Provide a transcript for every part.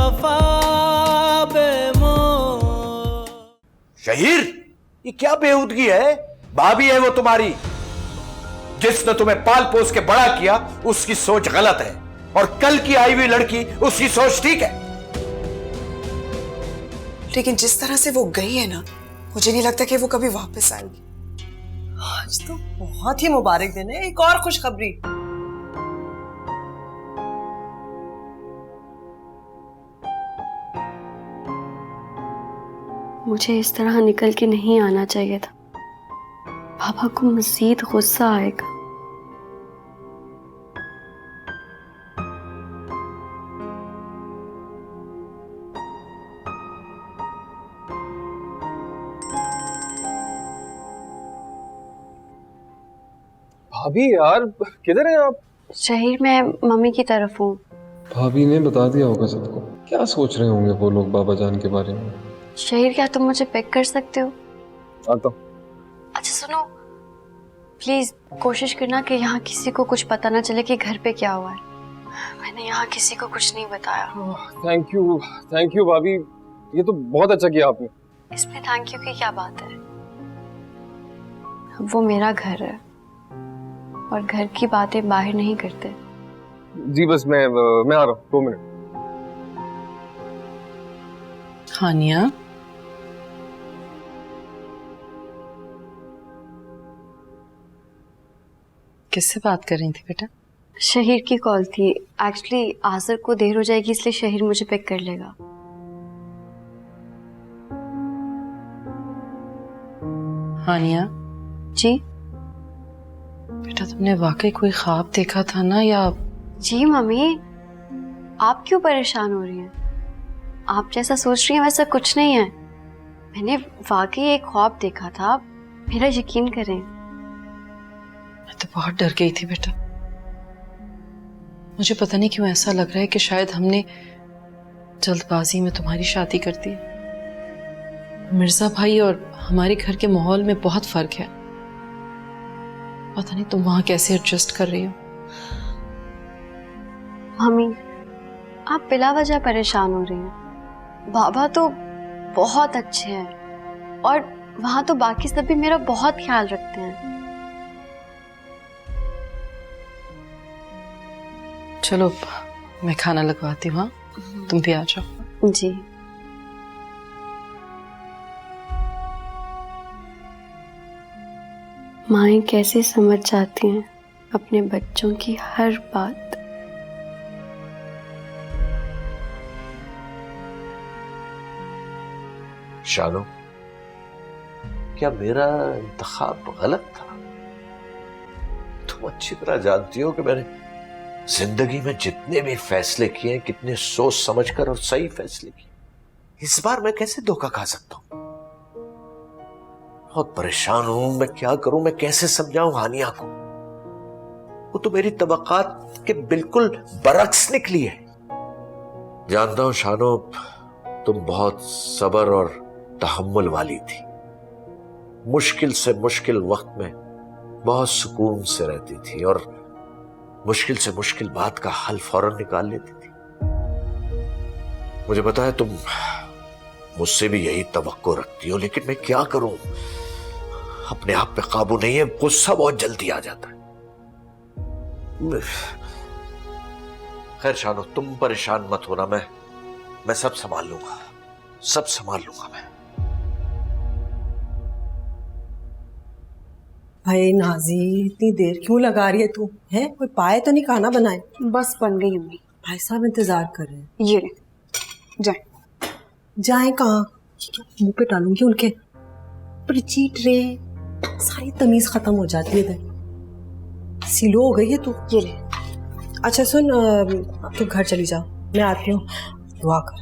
वफा बेमोल। शहीर, ये क्या बेहूदगी है? भाभी है वो तुम्हारी, जिसने तुम्हें पाल पोस के बड़ा किया उसकी सोच गलत है, और कल की आई हुई लड़की उसकी सोच ठीक है। लेकिन जिस तरह से वो गई है ना, मुझे नहीं लगता कि वो कभी वापस आएगी। आज तो बहुत ही मुबारक दिन है। एक और खुशखबरी। मुझे इस तरह निकल के नहीं आना चाहिए था। पापा को मजीद गुस्सा आएगा। भाभी यार, किधर हैं आप? शहीर, मैं मम्मी की तरफ हूँ। भाभी ने बता दिया होगा सबको। क्या सोच रहे होंगे वो लोग बाबा जान के बारे में? शहीर, क्या तुम मुझे पिक कर सकते हो? आता हूं। अच्छा सुनो, प्लीज कोशिश करना कि यहाँ किसी को कुछ पता ना चले कि घर पे क्या हुआ है। मैंने यहाँ किसी को कुछ नहीं बताया। थैंक यू भाभी, ये तो बहुत अच्छा किया आपने। इसमें थैंक यू की क्या बात है? वो मेरा घर है और घर की बातें बाहर नहीं करते। जी बस मैं आ रहा हूँ, 2 मिनट। हानिया, किससे बात कर रही थी बेटा? शहीर की कॉल थी। एक्चुअली आसर को देर हो जाएगी, इसलिए शहीर मुझे पिक कर लेगा। हानिया जी बेटा, तुमने वाकई कोई ख्वाब देखा था ना? या जी मम्मी, आप क्यों परेशान हो रही हैं? आप जैसा सोच रही हैं वैसा कुछ नहीं है। मैंने वाकई एक ख्वाब देखा था, मेरा यकीन करें। मैं तो बहुत डर गई थी बेटा। मुझे पता नहीं क्यों ऐसा लग रहा है कि शायद हमने जल्दबाजी में तुम्हारी शादी कर दी। मिर्जा भाई और हमारे घर के माहौल में बहुत फर्क है। पता नहीं तुम वहां कैसे एडजस्ट कर रही हो। मम्मी, आप बिला वजह परेशान हो रही हैं। बाबा तो बहुत अच्छे हैं और वहां तो बाकी सब भी मेरा बहुत ख्याल रखते हैं। चलो मैं खाना लगवाती हूँ, तुम भी आ जाओ। जी माएँ कैसे समझ जाती हैं अपने बच्चों की हर बात। शानो, क्या मेरा इंतखाब गलत था? तुम अच्छी तरह जानती हो कि मैंने जिंदगी में जितने भी फैसले किए हैं, कितने सोच समझकर और सही फैसले किए। इस बार मैं कैसे धोखा खा सकता हूं? बहुत परेशान हूं। मैं क्या करूं? मैं कैसे समझाऊं हानिया को? वो तो मेरी तवक्कात के बिल्कुल बरक्स निकली है। जानता हूं शानो, तुम बहुत सब्र और तहम्मुल वाली थी। मुश्किल से मुश्किल वक्त में बहुत सुकून से रहती थी और मुश्किल से मुश्किल बात का हल फौरन निकाल लेती थी। मुझे पता है तुम मुझसे भी यही तवक्को रखती हो, लेकिन मैं क्या करूं? अपने आप पे काबू नहीं है, गुस्सा बहुत जल्दी आ जाता है। खैर शानो, तुम परेशान मत होना, मैं सब संभाल लूंगा, सब संभाल लूंगा मैं। भाई नाजी, इतनी देर क्यों लगा रही है तू? है कोई पाए तो नहीं खाना बनाए? बस बन गई अम्मी। भाई साहब इंतजार कर रहे हैं। ये जाए। जाए कहाँ? मुंह पे डालूंगी उनके। पर चीट रहे, सारी तमीज खत्म हो जाती है इधर। सिलो हो गई है तू। ये ले। अच्छा सुन, तू घर चली जा, मैं आती हूँ। दुआ कर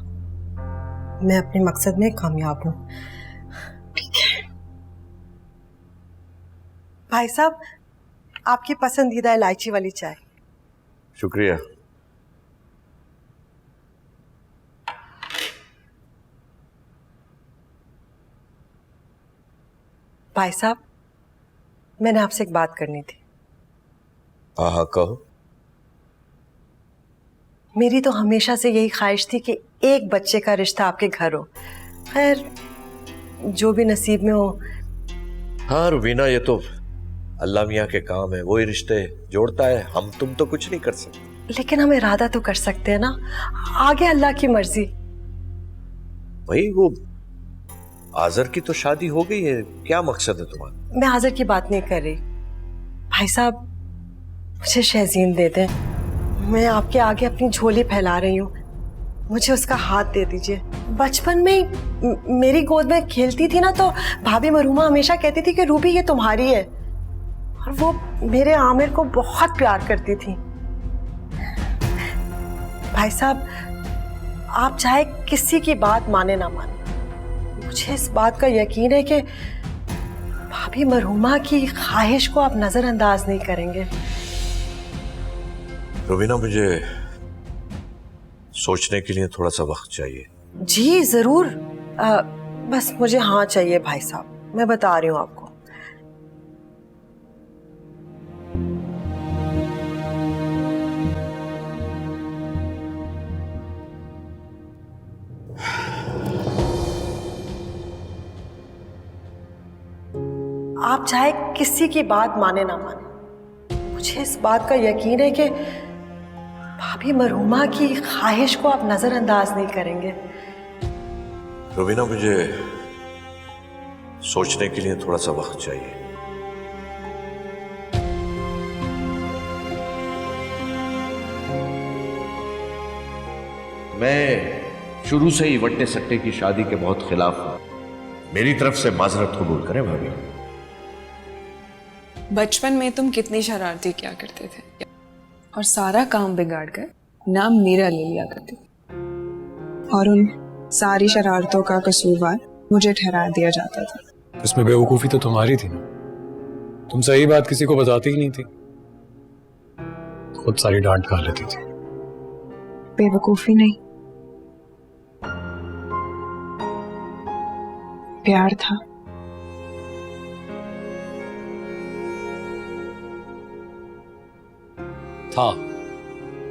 मैं अपने मकसद में कामयाब हूँ। ठीक है भाई साहब, आपकी पसंदीदा इलायची वाली चाय। शुक्रिया। भाई साहब, मैंने आपसे एक बात करनी थी। हाँ कहो। मेरी तो हमेशा से यही ख्वाहिश थी कि एक बच्चे का रिश्ता आपके घर हो। खैर जो भी नसीब में हो। हाँ रुबीना, ये तो अल्लाह मियाँ के काम है, वही रिश्ते जोड़ता है, हम तुम तो कुछ नहीं कर सकते। लेकिन हम इरादा तो कर सकते हैं ना, आगे अल्लाह की मर्जी। भाई वो आजर की तो शादी हो गई है, क्या मकसद है तुम्हारा? मैं आजर की बात नहीं कर रही भाई साहब, मुझे शहजीन दे दें। मैं आपके आगे अपनी झोली फैला रही हूँ, मुझे उसका हाथ दे दीजिए। बचपन में ही मेरी गोद में खेलती थी ना, तो भाभी मरूमा हमेशा कहती थी कि रूबी ये तुम्हारी है, और वो मेरे आमिर को बहुत प्यार करती थी। भाई साहब, आप चाहे किसी की बात माने ना माने, मुझे इस बात का यकीन है कि भाभी मरहुमा की ख्वाहिश को आप नजरअंदाज नहीं करेंगे। रुबीना, मुझे सोचने के लिए थोड़ा सा वक्त चाहिए। जी जरूर, बस मुझे हाँ चाहिए भाई साहब, मैं बता रही हूँ आपको। आप चाहे किसी की बात माने ना माने, मुझे इस बात का यकीन है कि भाभी मरहुमा की ख्वाहिश को आप नजरअंदाज नहीं करेंगे। रुबीना, मुझे सोचने के लिए थोड़ा सा वक्त चाहिए। मैं शुरू से ही वट्टे सट्टे की शादी के बहुत खिलाफ हूं। मेरी तरफ से माजरत कबूल करें भाभी। बचपन में तुम कितनी शरारती क्या करते थे, और सारा काम बिगाड़ कर नाम मेरा ले लिया करते थे, और उन सारी शरारतों का कसूरवार मुझे ठहरा दिया जाता था। इसमें बेवकूफ़ी तो तुम्हारी थी ना, तुम सही बात किसी को बताती ही नहीं थी, खुद सारी डांट खा लेती थी। बेवकूफी नहीं, प्यार था।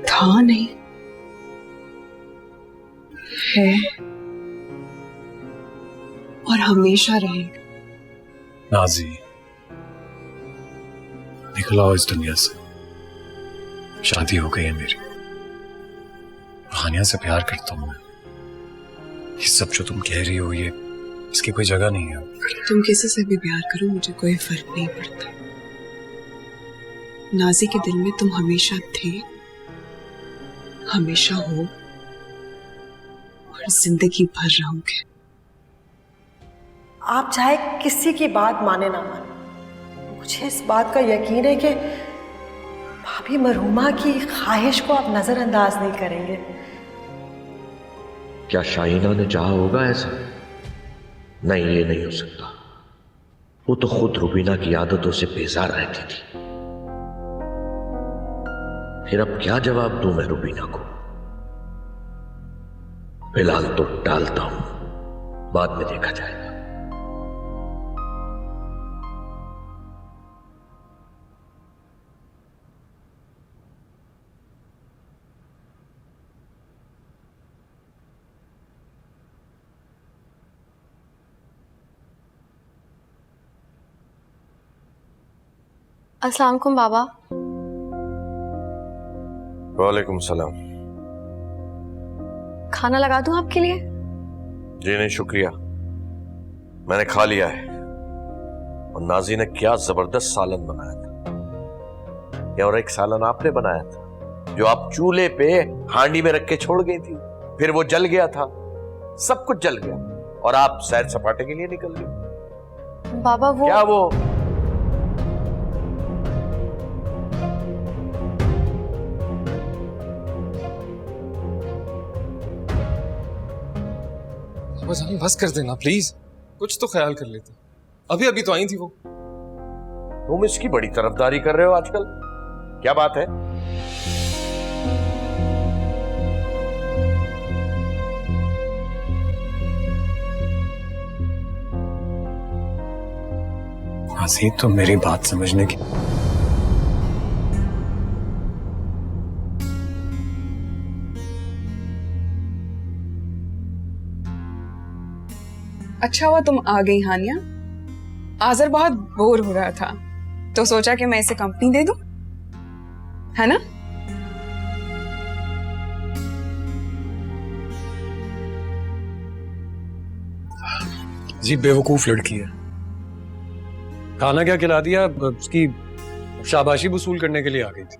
था नहीं, है और हमेशा रहेगा। नाजी, निकलाओ इस दुनिया से, शादी हो गई है मेरी, हानिया से प्यार करता हूं मैं। ये सब जो तुम कह रही हो, ये इसकी कोई जगह नहीं है। तुम किसी से भी प्यार करो, मुझे कोई फर्क नहीं पड़ता। नाजी के दिल में तुम हमेशा थे, हमेशा हो, और जिंदगी भर रहोगे। आप चाहे किसी की बात माने ना माने, मुझे इस बात का यकीन है कि भाभी मरहुमा की ख्वाहिश को आप नजरअंदाज नहीं करेंगे। क्या शाहीना ने चाहा होगा ऐसा? नहीं, ये नहीं हो सकता। वो तो खुद रुबीना की आदतों से बेजार रहती थी। फिर अब क्या जवाब दूं मैं रुबीना को? फिलहाल तो टालता हूं, बाद में देखा जाएगा। अस्सलाम वालेकुम बाबा। वालेकुम सलाम। खाना लगा दूं आपके लिए? जी नहीं शुक्रिया, मैंने खा लिया है। और नाजी ने क्या जबरदस्त सालन बनाया था। या और एक सालन आपने बनाया था जो आप चूल्हे पे हांडी में रख के छोड़ गई थी, फिर वो जल गया था, सब कुछ जल गया, और आप सैर सपाटे के लिए निकल गए। बाबा वो क्या वो? बस कर देना प्लीज, कुछ तो ख्याल कर लेते। अभी अभी तो आई थी वो। तुम इसकी बड़ी तरफदारी कर रहे हो आजकल, क्या बात है? हसीब, तो मेरी बात समझने की। अच्छा हुआ तुम आ गई हानिया। आज़र बहुत बोर हो रहा था तो सोचा कि मैं इसे कंपनी दे दूं, है ना? जी बेवकूफ लड़की है। खाना क्या खिला दिया, उसकी शाबाशी वसूल करने के लिए आ गई थी।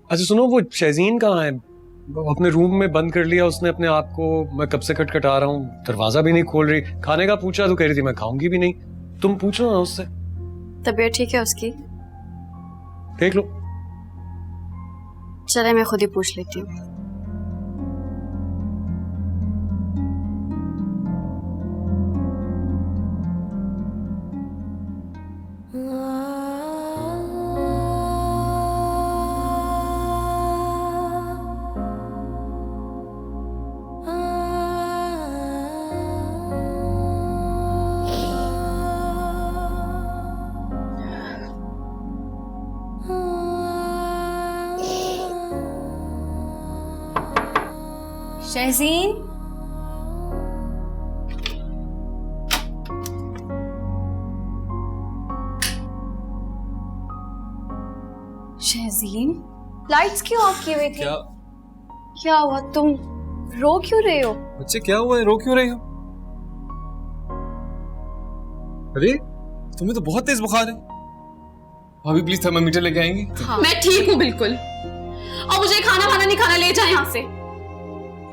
अच्छा सुनो, वो शहजीन कहाँ है? वो अपने रूम में बंद कर लिया उसने अपने आप को। मैं कब से खटखटा रहा हूँ, दरवाजा भी नहीं खोल रही। खाने का पूछा तो कह रही थी मैं खाऊंगी भी नहीं। तुम पूछो ना उससे। तबीयत ठीक है उसकी? देख लो। चले मैं खुद ही पूछ लेती हूँ। शहजीन, शहजीन, लाइट्स क्यों ऑफ की हुई थी? क्या हुआ? तुम रो क्यों रहे हो? बच्चे क्या हुआ है, रो क्यों रही हो? अरे तुम्हें तो बहुत तेज बुखार है। भाभी प्लीज थर्मामीटर लेके आएंगी? हाँ। मैं ठीक हूँ बिल्कुल, और मुझे खाना वाना नहीं खाना, ले जाए यहाँ से।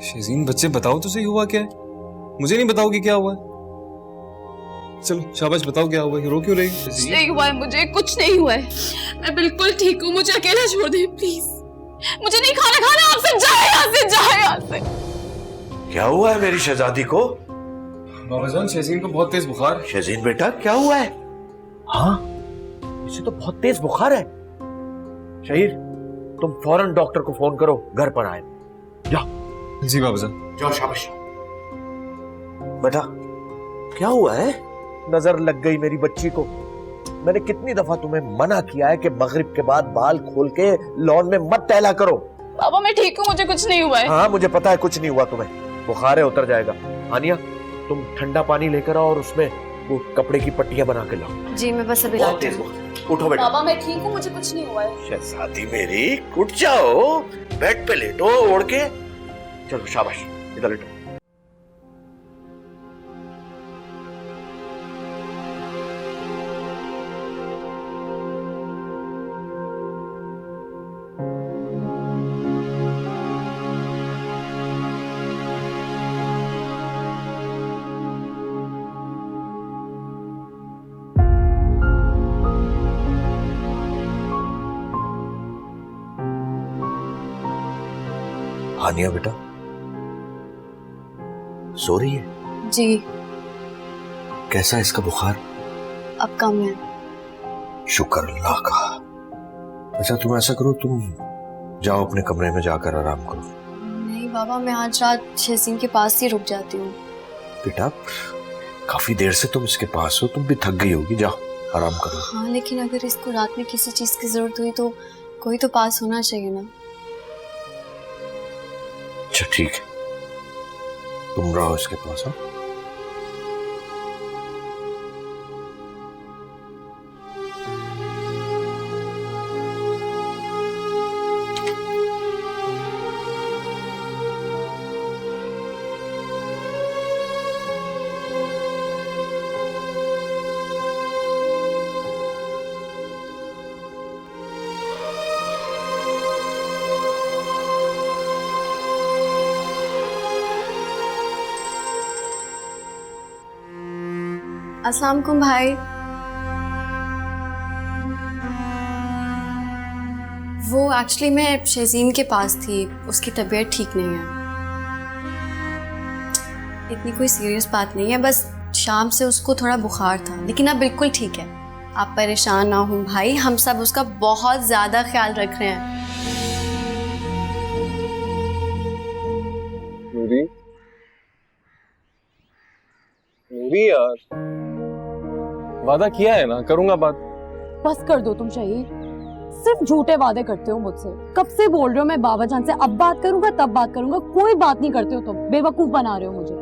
शहजीन बच्चे बताओ तो सही, हुआ क्या है? मुझे नहीं बताओगे क्या हुआ है? चलो शाबाश बताओ क्या हुआ है, रो क्यों रही है? नहीं हुआ है, मुझे कुछ नहीं हुआ है, मैं बिल्कुल ठीक हूँ। मुझे अकेला छोड़ दे प्लीज, मुझे नहीं खाना खाना। आपसे जाए यहाँ से, जाए यहाँ से। क्या हुआ है मेरी शहजादी को? बाबा जान शहजीन को बहुत तेज बुखार है। शहजीन बेटा क्या हुआ है? हाँ इसे तो बहुत तेज बुखार है। शहीर तुम फौरन डॉक्टर को फोन करो, घर पर आए। जाओ। जी बाबा जान। जाओ शाबाश। बेटा क्या हुआ है? नजर लग गई मेरी बच्ची को। मैंने कितनी दफा तुम्हें मना किया है कि मगरिब के बाद बाल खोल के लॉन में मत टहला करो। बाबा मैं ठीक हूँ, मुझे कुछ नहीं हुआ है। हाँ मुझे पता है कुछ नहीं हुआ तुम्हें, बुखार है उतर जाएगा। आनिया तुम ठंडा पानी लेकर आओ और उसमें वो कपड़े की पट्टियां बना के लाओ। जी मैं बस अभी लाती हूँ। उठो बेटा। बाबा मैं ठीक हूँ, मुझे कुछ नहीं हुआ है। शहजादी मेरी उठ जाओ, बेड पे लेटो ओढ़ के। चलो शाबाश, इधर लेटो। हानिया बेटा सो रही है? जी। कैसा है इसका बुखार? अब कम है। शुक्र अल्लाह का। अच्छा तुम ऐसा करो, तुम जाओ अपने कमरे में जाकर आराम करो। नहीं बाबा, मैं आज रात शहजीन के पास ही रुक जाती हूँ। बेटा काफी देर से तुम इसके पास हो, तुम भी थक गई होगी, जाओ आराम करो। हाँ लेकिन अगर इसको रात में किसी चीज की जरूरत हुई तो कोई तो पास होना चाहिए ना। अच्छा ठीक है, तुम रहो इसके पास। हाँ अस्सलाम वालेकुम भाई। वो एक्चुअली मैं शहजीन के पास थी, उसकी तबीयत ठीक नहीं है। इतनी कोई सीरियस बात नहीं है, बस शाम से उसको थोड़ा बुखार था, लेकिन अब बिल्कुल ठीक है। आप परेशान ना हो भाई, हम सब उसका बहुत ज़्यादा ख्याल रख रहे हैं। नूरी यार वादा किया है ना, करूंगा बात। बस कर दो तुम शहीद, सिर्फ झूठे वादे करते हो मुझसे। कब से बोल रहे हो मैं बाबा जान से अब बात करूंगा तब बात करूंगा, कोई बात नहीं करते हो तुम, बेवकूफ बना रहे हो मुझे।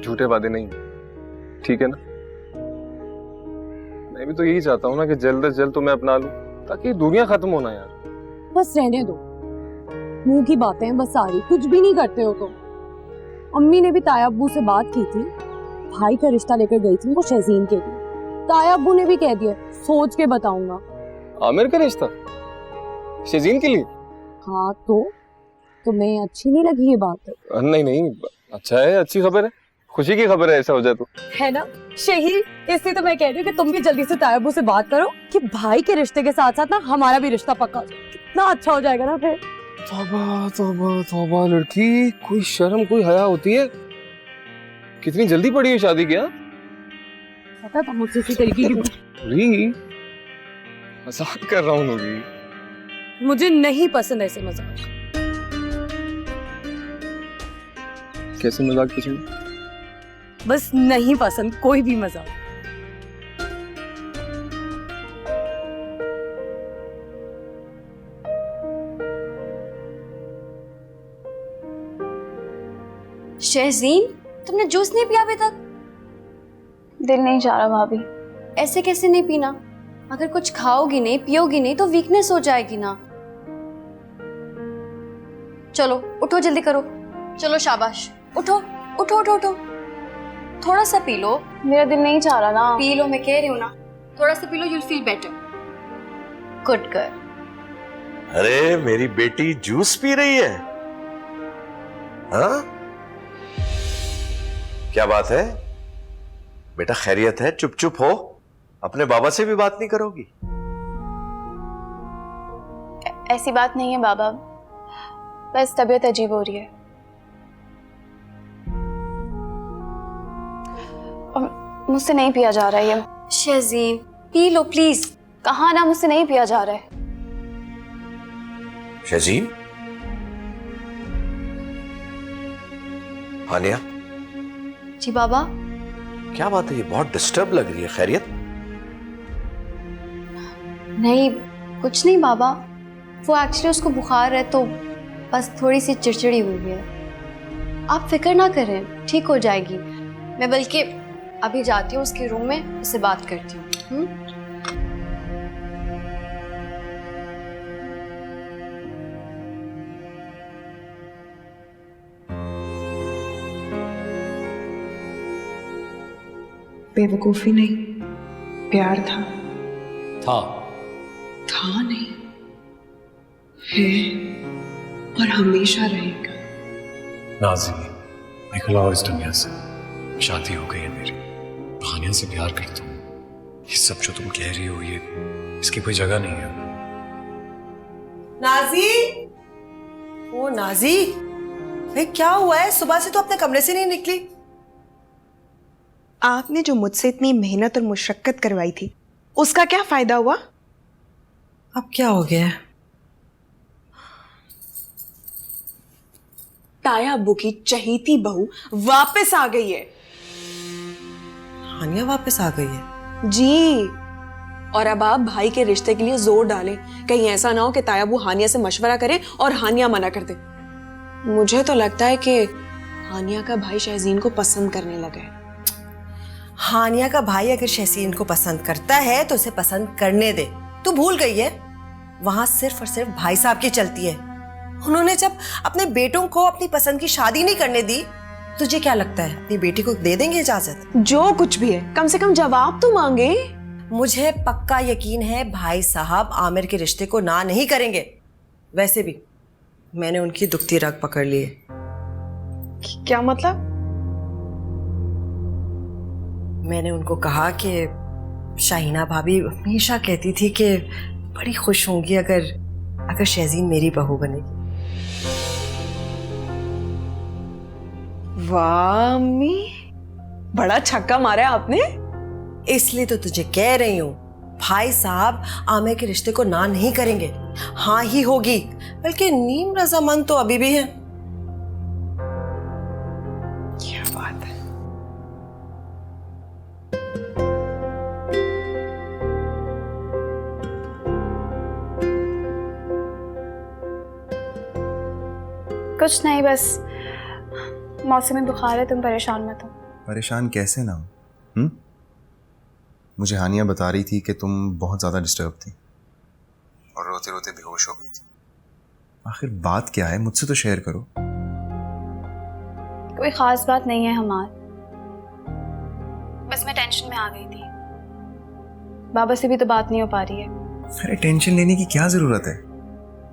झूठे वादे नहीं, ठीक है ना? मैं भी तो यही चाहता हूँ ना कि जल्द से जल्द तुम्हें अपना लूं, ताकि दुनिया खत्म होना यार। बस रहने दो, मुंह की बातें हैं बस सारी, कुछ भी नहीं करते हो तुम। अम्मी ने भी ताया अब्बू से बात की थी, भाई का रिश्ता लेकर गई थी वो शहजीन के लिए। ताया अब्बू ने भी कह दिया सोच के बताऊंगा। आमिर का रिश्ता शहजीन के लिए? हाँ तो तुम्हें अच्छी नहीं लगी ये बात? नहीं नहीं, अच्छा है, अच्छी खबर है, खुशी की खबर है ऐसा हो जाए तो। है ना शहीद, इसलिए तो मैं कह रही हूँ कि तुम भी जल्दी से ताया अब्बू से बात करो कि भाई के रिश्ते के साथ साथ ना हमारा भी रिश्ता पक्का हो जाए। कितना अच्छा हो जाएगा ना फिर। तौबा तौबा तौबा, लड़की कोई शर्म कोई हया होती है? कितनी जल्दी पड़ी है शादी क्या? पता था मुझसे इसी तरीके की। मजाक कर रहा हूँ नूरी। मुझे नहीं पसंद ऐसे मजाक। कैसे मजाक पसंद? बस नहीं पसंद कोई भी मजाक। शहजीन, तुमने जूस नहीं पिया अभी तक? दिल नहीं चाह रहा भाभी। ऐसे कैसे नहीं पीना? अगर कुछ खाओगी नहीं पियोगी नहीं तो वीकनेस हो जाएगी ना। चलो उठो, जल्दी करो। चलो शाबाश, उठो उठो उठो उठो। थोड़ा सा पी लो। मेरा दिल नहीं चाह रहा ना। पी लो, मैं कह रही हूँ ना, थोड़ा सा P low, you'll feel better. Good girl. अरे मेरी बेटी जूस पी रही है? हाँ, क्या बात है बेटा? खैरियत है? चुप चुप हो, अपने बाबा से भी बात नहीं करोगी? ऐसी बात नहीं है बाबा, बस तबीयत अजीब हो रही है। और मुझसे नहीं पिया जा रहा है ये। शहजीन पी लो प्लीज। कहा ना, मुझसे नहीं पिया जा रहा है। शहजीन, हानिया। जी बाबा। क्या बात है, ये बहुत डिस्टर्ब लग रही है, खैरियत? नहीं कुछ नहीं बाबा, वो एक्चुअली उसको बुखार है तो बस थोड़ी सी चिड़चिड़ी हुई है। आप फिक्र ना करें, ठीक हो जाएगी। मैं बल्कि अभी जाती हूँ उसके रूम में, उससे बात करती हूँ। बेवकूफी नहीं, प्यार था। था नहीं, है और हमेशा रहेगा। नाज़ी, निकला इस दुनिया से, शादी हो गई है मेरी, हानिया से प्यार करता हूँ। ये सब जो तुम कह रही हो, ये इसकी कोई जगह नहीं है। नाजी, ओ नाजी, भाई क्या हुआ है? सुबह से तो अपने कमरे से नहीं निकली। आपने जो मुझसे इतनी मेहनत और मुशक्कत करवाई थी, उसका क्या फायदा हुआ? अब क्या हो गया? ताया अब्बू की चहीती बहू वापस आ गई है। हानिया वापस आ गई है? जी, और अब आप भाई के रिश्ते के लिए जोर डालें। कहीं ऐसा ना हो कि ताया अब्बू हानिया से मशवरा करे और हानिया मना कर दे। मुझे तो लगता है कि हानिया का भाई शहजीन को पसंद करने लगा है। हानिया का भाई अगर शहजीन को पसंद करता है तो उसे पसंद करने दे। तू भूल गई है, वहां सिर्फ और सिर्फ भाई साहब की चलती है। उन्होंने जब अपने बेटों को अपनी पसंद की शादी नहीं करने दी, तुझे क्या लगता है अपनी बेटी को दे देंगे इजाजत? जो कुछ भी है, कम से कम जवाब तो मांगे। मुझे पक्का यकीन है भाई साहब आमिर के रिश्ते को ना नहीं करेंगे। वैसे भी मैंने उनकी दुखती रग पकड़ ली है। क्या मतलब? मैंने उनको कहा कि शाहीना भाभी हमेशा कहती थी कि बड़ी खुश होंगी अगर शहजीन मेरी बहू बनेगी। वाह अम्मी, बड़ा छक्का मारा है आपने। इसलिए तो तुझे कह रही हूँ, भाई साहब आमिर के रिश्ते को ना नहीं करेंगे। हाँ ही होगी, बल्कि नीम रजामंद तो अभी भी है। क्या बात है। कुछ नहीं, बस मौसमी बुखार है, तुम परेशान मत हो। परेशान कैसे ना हो? मुझे हानिया बता रही थी कि तुम बहुत ज़्यादा डिस्टर्ब थी और रोते रोते बेहोश हो गई थी। आखिर बात क्या है, मुझसे तो शेयर करो। कोई ख़ास बात नहीं है हमार, बस मैं टेंशन में आ गई थी। बाबा से भी तो बात नहीं हो पा रही है। अरे टेंशन लेने की क्या ज़रूरत है?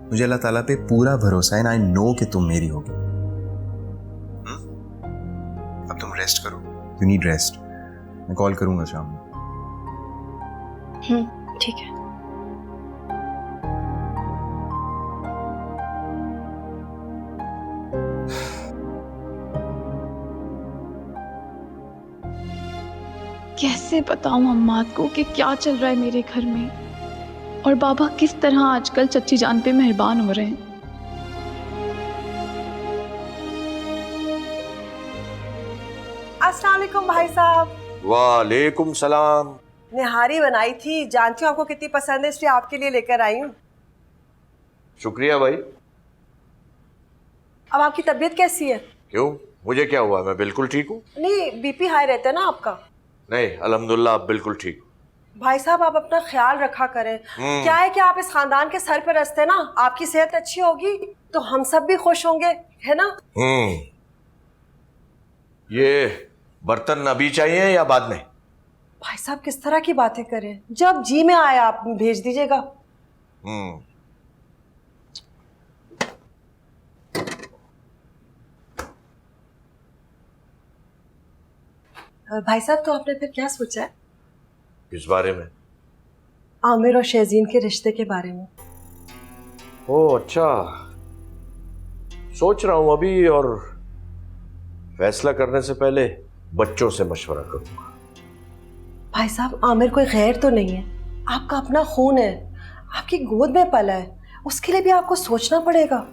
मुझे अल्लाह ताला पे पूरा भरोसा है, आई नो कि तुम मेरी होगी। अब तुम रेस्ट करो, यू नीड रेस्ट। मैं कॉल करूंगा शाम में। ठीक है। कैसे बताऊं अम्मात को कि क्या चल रहा है मेरे घर में, और बाबा किस तरह आजकल चच्ची जान पे मेहरबान हो रहे हैं। अस्सलाम वालेकुम भाई साहब। वालेकुम सलाम। निहारी बनाई थी, जानती हूँ आपको कितनी पसंद है, इसलिए आपके लिए लेकर आई हूँ। शुक्रिया भाई। अब आपकी तबीयत कैसी है? क्यों, मुझे क्या हुआ? मैं बिल्कुल ठीक हूँ। नहीं, बीपी हाई रहता है ना आपका? नहीं, अल्हम्दुलिल्लाह आप बिल्कुल ठीक हूँ। भाई साहब आप अपना ख्याल रखा करें। क्या है कि आप इस खानदान के सर पर रखते ना, आपकी सेहत अच्छी होगी तो हम सब भी खुश होंगे, है ना? ये बर्तन अभी चाहिए या बाद में? भाई साहब किस तरह की बातें करें, जब जी में आए आप भेज दीजिएगा। भाई साहब तो आपने फिर क्या सोचा है? किस बारे में? आमिर और शहजीन के रिश्ते के बारे में। ओह अच्छा, सोच रहा हूं अभी, और फैसला करने से पहले बच्चों से मशवरा करूंगा। भाई साहब आमिर कोई गैर तो नहीं है, आपका अपना खून है, आपकी गोद में पला है, उसके लिए भी आपको सोचना पड़ेगा।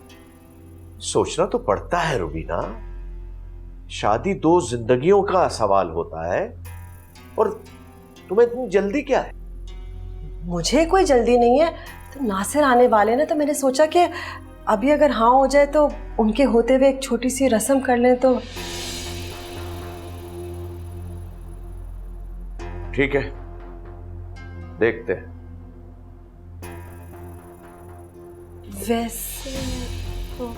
सोचना तो पड़ता है रुबीना, शादी दो जिंदगियों का सवाल होता है, और तुम्हें इतनी जल्दी क्या है? मुझे कोई जल्दी नहीं है, तो नासिर आने वाले ना, तो मैंने सोचा कि अभी अगर हाँ हो जाए तो उनके होते हुए एक छोटी सी रस्म कर लें तो। ठीक है, देखते हैं। वैसे तो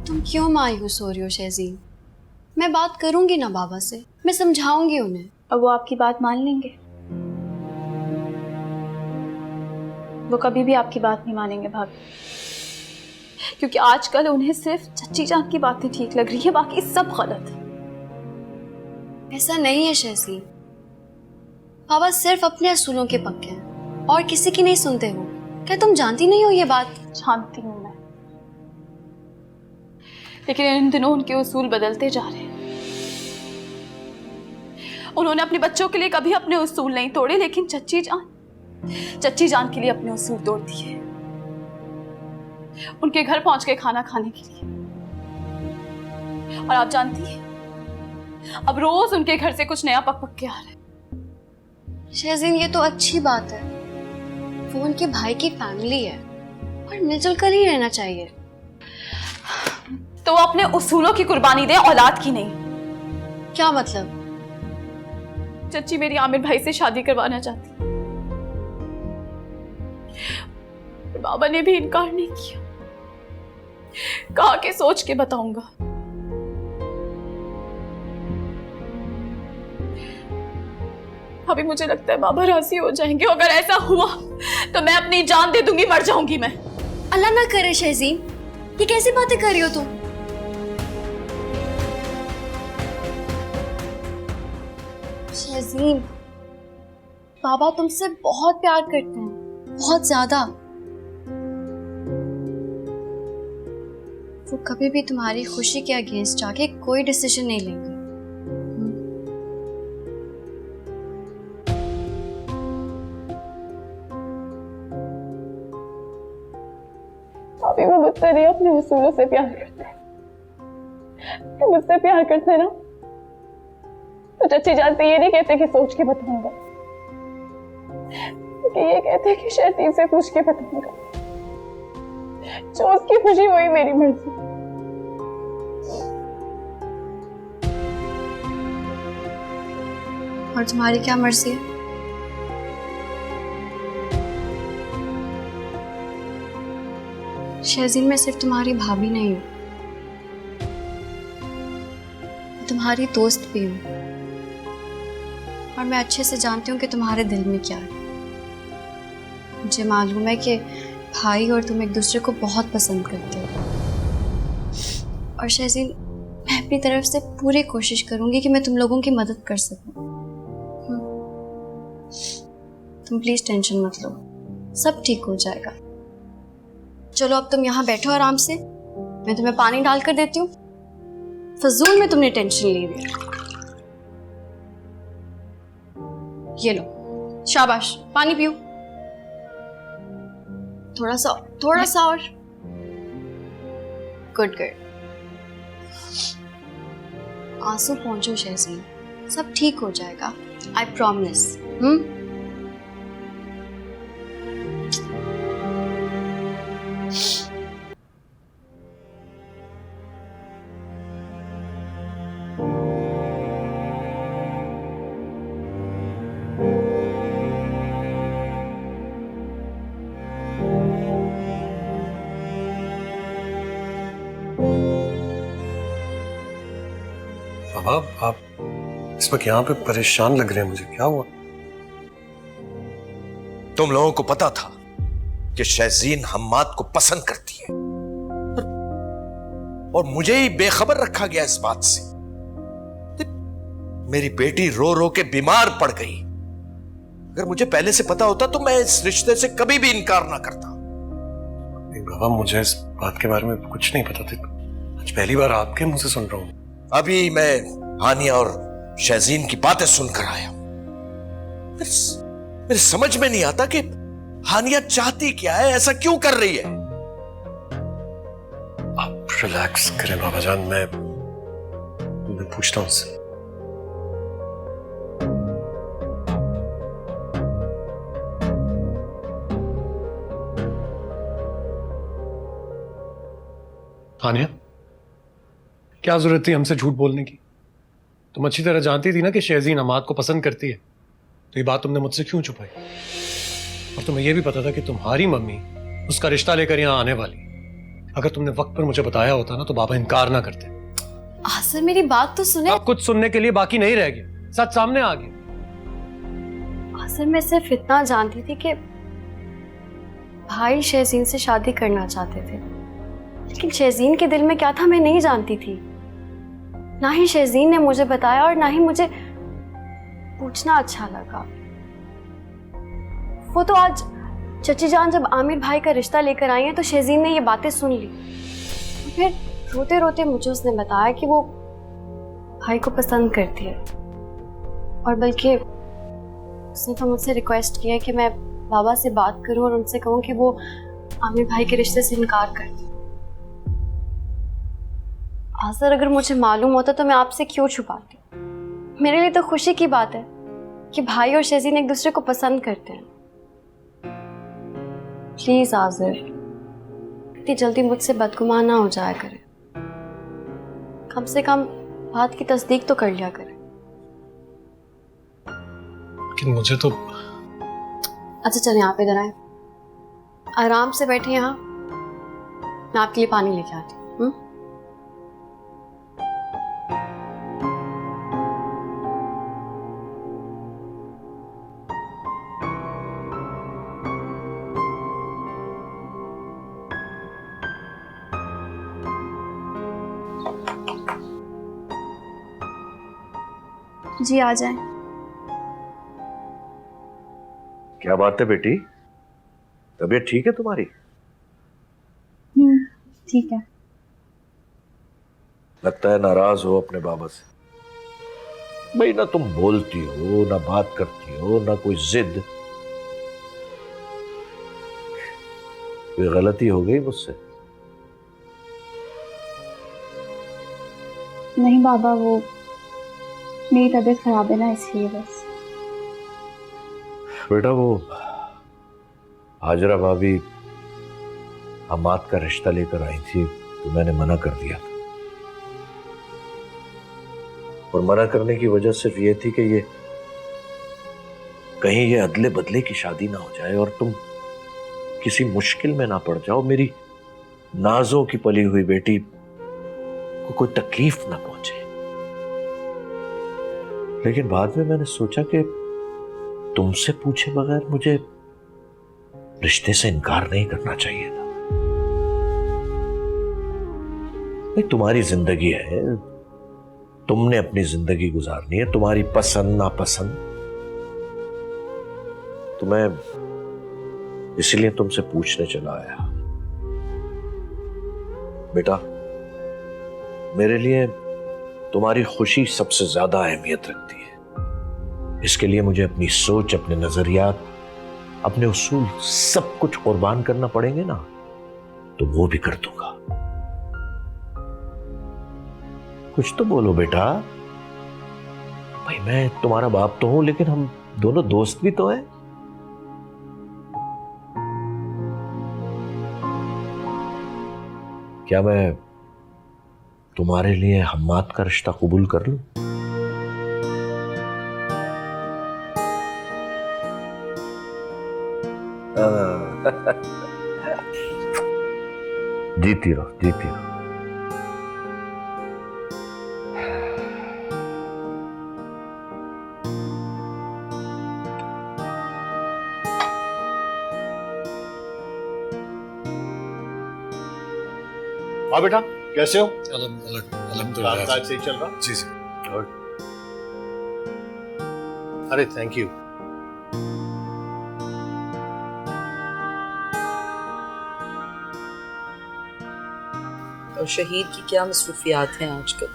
तुम क्यों मायूस हो रही हो शहजीन? मैं बात करूंगी ना बाबा से, मैं समझाऊंगी उन्हें। अब वो आपकी बात मान लेंगे? वो कभी भी आपकी बात नहीं मानेंगे भाभी, क्योंकि आजकल उन्हें सिर्फ चच्ची जान की बातें ठीक लग रही है, बाकी सब गलत है। ऐसा नहीं है शहजीन, बाबा सिर्फ अपने असूलों के पक्के हैं और किसी की नहीं सुनते हो। क्या तुम जानती नहीं हो ये बात? जानती हूँ मैं, लेकिन इन दिनों उनके उसूल बदलते जा रहे हैं। उन्होंने अपने बच्चों के लिए कभी अपने उसूल नहीं तोड़े, लेकिन चच्ची जान के लिए अपने उसूल तोड़ दिए। उनके घर पहुंच के खाना खाने के लिए, और आप जानती हैं अब रोज उनके घर से कुछ नया पक के आ रहा है। शहजीन ये तो अच्छी बात है, वो उनके भाई की फैमिली है और मिलजुल कर ही रहना चाहिए। तो वो अपने उसूलों की कुर्बानी दे, औलाद की नहीं। क्या मतलब? चच्ची मेरी आमिर भाई से शादी करवाना चाहती, बाबा ने भी इनकार नहीं किया, कहा कि सोच के बताऊंगा। अभी मुझे लगता है बाबा राजी हो जाएंगे। अगर ऐसा हुआ तो मैं अपनी जान दे दूंगी, मर जाऊंगी मैं। अल्लाह ना करे शहजीन, ये कैसी बातें कर रही हो तुम? शहजीन, बाबा तुमसे बहुत प्यार करते हैं, बहुत ज्यादा। वो कभी भी तुम्हारी खुशी के अगेंस्ट जाके कोई डिसीजन नहीं लेंगे। अभी वो मुझसे नहीं अपने उसूलों से प्यार करते हैं। मुझसे प्यार करते ना तो चच्ची जान से ये नहीं कहते कि सोच के बताऊंगा, कि ये कहते कि शैतीन से पूछ के बताऊंगा। जो उसकी खुशी वही मेरी मर्जी। और तुम्हारी क्या मर्जी है? शहजीन, मैं सिर्फ तुम्हारी भाभी नहीं हूँ, मैं तुम्हारी दोस्त भी हूँ। और मैं अच्छे से जानती हूँ कि तुम्हारे दिल में क्या है। मुझे मालूम है कि भाई और तुम एक दूसरे को बहुत पसंद करते हो। और शहजीन, मैं अपनी तरफ से पूरी कोशिश करूंगी कि मैं तुम लोगों की मदद कर सकूं। तुम प्लीज टेंशन मत लो, सब ठीक हो जाएगा। चलो अब तुम यहाँ बैठो आराम से, मैं तुम्हें पानी डाल कर देती हूँ। फजूल में तुमने टेंशन ली हुई। ये लो, शाबाश, पानी पियो। थोड़ा सा और। Good girl. आंसू पहुंचो शहजीन, सब ठीक हो जाएगा, आई प्रॉमिस। बाबा, आप इस वक्त यहाँ पे परेशान लग रहे हैं, मुझे क्या हुआ? तुम लोगों को पता था कि शहजीन हम्माद को पसंद करती है और मुझे ही बेखबर रखा गया इस बात से। मेरी बेटी रो रो के बीमार पड़ गई। अगर मुझे पहले से पता होता तो मैं इस रिश्ते से कभी भी इनकार ना करता। नहीं बाबा, मुझे इस बात के बारे में कुछ नहीं पता था। आज पहली बार आपके मुंह से सुन रहा हूँ। अभी मैं हानिया और शहजीन की बातें सुनकर आया। मेरे समझ में नहीं आता कि हानिया चाहती क्या है, ऐसा क्यों कर रही है। आप रिलैक्स करें बाबा जान, मैं पूछता हूं उससे। हानिया, क्या जरूरत थी हमसे झूठ बोलने की? तुम अच्छी तरह जानती थी ना कि शहजीन हम्माद को पसंद करती है, तो ये बात तुमने मुझसे क्यों छुपाई? और तुम्हें यह भी पता था कि तुम्हारी मम्मी उसका रिश्ता लेकर यहां आने वाली। अगर तुमने वक्त पर मुझे बताया होता ना तो बाबा इनकार ना करते। आसर, मेरी बात तो सुने। अब कुछ सुनने के लिए बाकी नहीं रह गया, सच सामने आ गया। आसर, मैं सिर्फ इतना जानती थी कि भाई शहजीन से शादी करना चाहते थे, लेकिन शहजीन के दिल में क्या था मैं नहीं जानती थी। ना ही शहजीन ने मुझे बताया और ना ही मुझे पूछना अच्छा लगा। वो तो आज चची जान जब आमिर भाई का रिश्ता लेकर आई हैं तो शहजीन ने ये बातें सुन ली। फिर रोते रोते मुझे उसने बताया कि वो भाई को पसंद करती है, और बल्कि उसने तो मुझसे रिक्वेस्ट किया है कि मैं बाबा से बात करूं और उनसे कहूं कि वो आमिर भाई के रिश्ते से इनकार कर दें। आसर, अगर मुझे मालूम होता तो मैं आपसे क्यों छुपाती? मेरे लिए तो खुशी की बात है कि भाई और शहजीन एक दूसरे को पसंद करते हैं। प्लीज आज़र, इतनी जल्दी मुझसे बदगुमान ना हो जाया करे। कम से कम बात की तस्दीक तो कर लिया करे। लेकिन मुझे तो... अच्छा चल, यहाँ पे इधर आए, आराम से बैठे यहाँ, मैं आपके लिए पानी लेके आती हूँ। जी आ जाए। क्या बात है बेटी, तबीयत ठीक है तुम्हारी? ठीक है। लगता है नाराज हो अपने बाबा से। भाई, ना तुम बोलती हो, ना बात करती हो, ना कोई जिद। कोई गलती हो गई मुझसे? नहीं बाबा, वो मेरी तबीयत खराब है ना, इसलिए बस। बेटा वो हाजरा भाभी हमाद का रिश्ता लेकर आई थी तो मैंने मना कर दिया था। और मना करने की वजह सिर्फ ये थी कि ये कहीं ये अदले बदले की शादी ना हो जाए और तुम किसी मुश्किल में ना पड़ जाओ, मेरी नाजों की पली हुई बेटी को कोई तकलीफ ना पहुंचे। लेकिन बाद में मैंने सोचा कि तुमसे पूछे बगैर मुझे रिश्ते से इनकार नहीं करना चाहिए था। भाई तुम्हारी जिंदगी है, तुमने अपनी जिंदगी गुजारनी है, तुम्हारी पसंद नापसंद, तो मैं इसीलिए तुमसे पूछने चला आया। बेटा मेरे लिए तुम्हारी खुशी सबसे ज्यादा अहमियत रखती है। इसके लिए मुझे अपनी सोच, अपने नजरियात, अपने उसूल सब कुछ कुर्बान करना पड़ेंगे ना, तो वो भी कर दूंगा। कुछ तो बोलो बेटा। भाई मैं तुम्हारा बाप तो हूं, लेकिन हम दोनों दोस्त भी तो हैं। क्या मैं तुम्हारे लिए हम्माद का रिश्ता कबूल कर लूं? जीती रहो, जीती रहो। हाँ बेटा, कैसे हो? अल्हम्दुलिल्लाह। काज सही चल रहा? जी जी। अरे थैंक यू। और शहीद की क्या मसरूफियात हैं आजकल?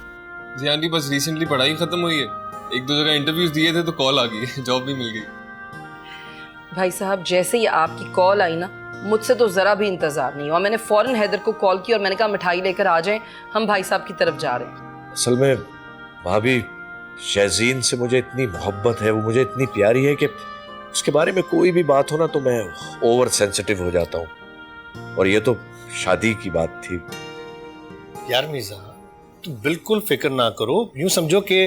जी आंटी बस रिसेंटली पढ़ाई खत्म हुई है, एक दो जगह इंटरव्यूज दिए थे तो कॉल आ गई, जॉब भी मिल गई। भाई साहब जैसे ही आपकी कॉल आई ना, मुझसे तो जरा भी इंतजार नहीं हुआ। मैंने फौरन हैदर को कॉल की और मैंने कहा मिठाई लेकर आ जाएं, हम भाई साहब की तरफ जा रहे हैं। असल में भाभी शहजीन से मुझे इतनी मोहब्बत है, वो मुझे इतनी प्यारी है कि उसके बारे में कोई भी बात हो ना तो मैं ओवर सेंसिटिव हो जाता हूँ। और ये तो शादी की बात थी। यार मीज़ा, तुम बिल्कुल फिक्र ना करो, यूं समझो कि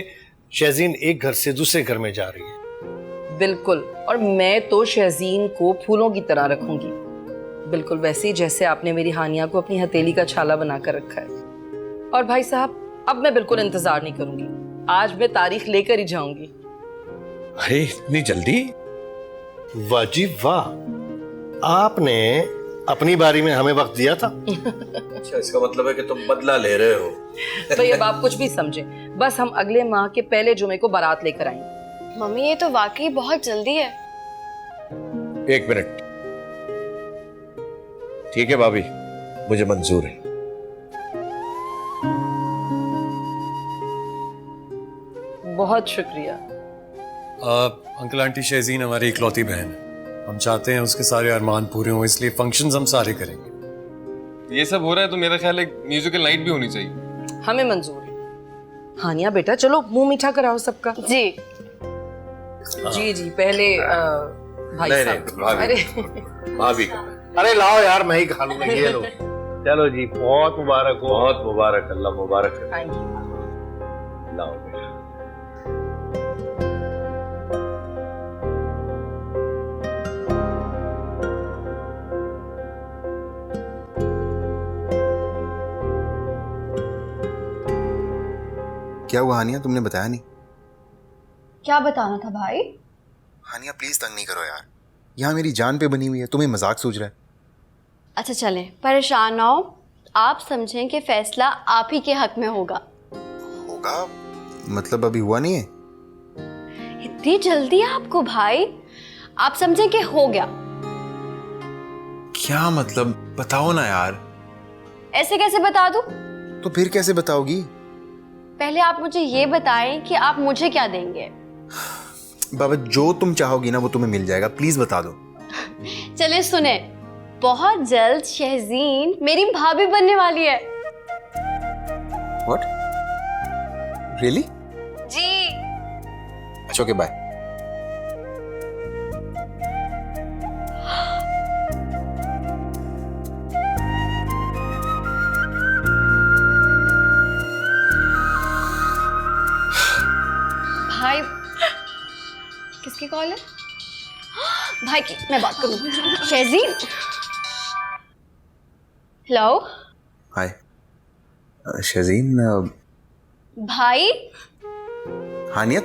शहजीन एक घर से दूसरे घर में जा रही है। बिल्कुल, और मैं तो शहजीन को फूलों की तरह रखूंगी, बिल्कुल वैसे ही जैसे आपने मेरी हानिया को अपनी हथेली का छाला बनाकर रखा है। और भाई साहब अब मैं बिल्कुल इंतजार नहीं करूंगी, आज मैं तारीख लेकर ही जाऊंगी। अरे इतनी जल्दी? वाह जी वाह, आपने अपनी बारी में हमें वक्त दिया था। अच्छा, इसका मतलब है कि तुम बदला ले रहे हो। भाई अब आप कुछ भी समझे, बस हम अगले माह के पहले जुमे को बारात लेकर आएंगे। मम्मी ये तो वाकई बहुत जल्दी है। एक मिनट। ठीक है भाभी, मुझे मंजूर है। बहुत शुक्रिया। अंकल आंटी शहजीन हमारी इकलौती बहन है, हम चाहते हैं उसके सारे अरमान पूरे हों, इसलिए फंक्शंस हम सारे करेंगे। ये सब हो रहा है तो मेरा ख्याल है म्यूजिकल नाइट भी होनी चाहिए। हमें मंजूर है। हानिया बेटा चलो मुंह मीठा कराओ सबका। जी जी जी, पहले भाई साहब। अरे भाभी, अरे लाओ यार, मैं ही खा लूंगा, ये लो। चलो जी, बहुत मुबारक हो। बहुत मुबारक, अल्लाह मुबारक करे। Thank you. लाओ बेटा। क्या हुआ हानिया, तुमने बताया नहीं? क्या बताना था भाई? हानिया प्लीज तंग नहीं करो यार, यहाँ मेरी जान पे बनी हुई है, तुम्हें मजाक सूझ रहा है? अच्छा चलें, परेशान ना हो, आप समझें कि फैसला आप ही के हक में होगा। होगा मतलब अभी हुआ नहीं है? इतनी जल्दी आपको भाई? आप समझें कि हो गया। क्या मतलब, बताओ ना यार। ऐसे कैसे बता दूं? तो फिर कैसे बताओगी? पहले आप मुझे ये बताएं कि आप मुझे क्या देंगे। बाबा जो तुम चाहोगी ना वो तुम्हें मिल जाएगा, प्लीज बता दो। चले सुने, बहुत जल्द शहजीन मेरी भाभी बनने वाली है। व्हाट? रियली? जी, इट्स ओके, बाय। भाई किसकी कॉल है? भाई की, मैं बात करूँ। शेजीन, हेलो। हाय शेजीन। भाई हानिया,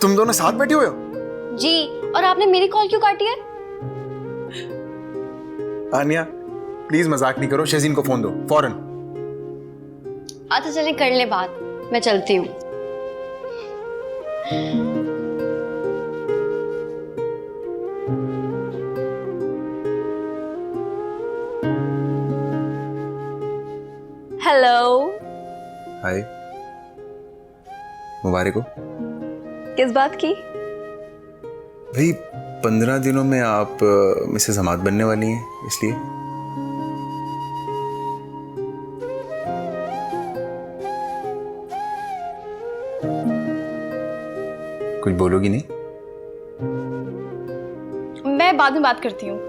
तुम दोनों साथ बैठे हुए हो? जी, और आपने मेरी कॉल क्यों काटी है? हानिया प्लीज मजाक नहीं करो, शेजीन को फोन दो फौरन। अच्छा चलिए कर ले बात, मैं चलती हूँ। हेलो। हाय, मुबारक हो। किस बात की? भाई 15 दिनों में आप मिसेस हमाद बनने वाली हैं, इसलिए। कुछ बोलोगी नहीं? मैं बाद में बात करती हूँ।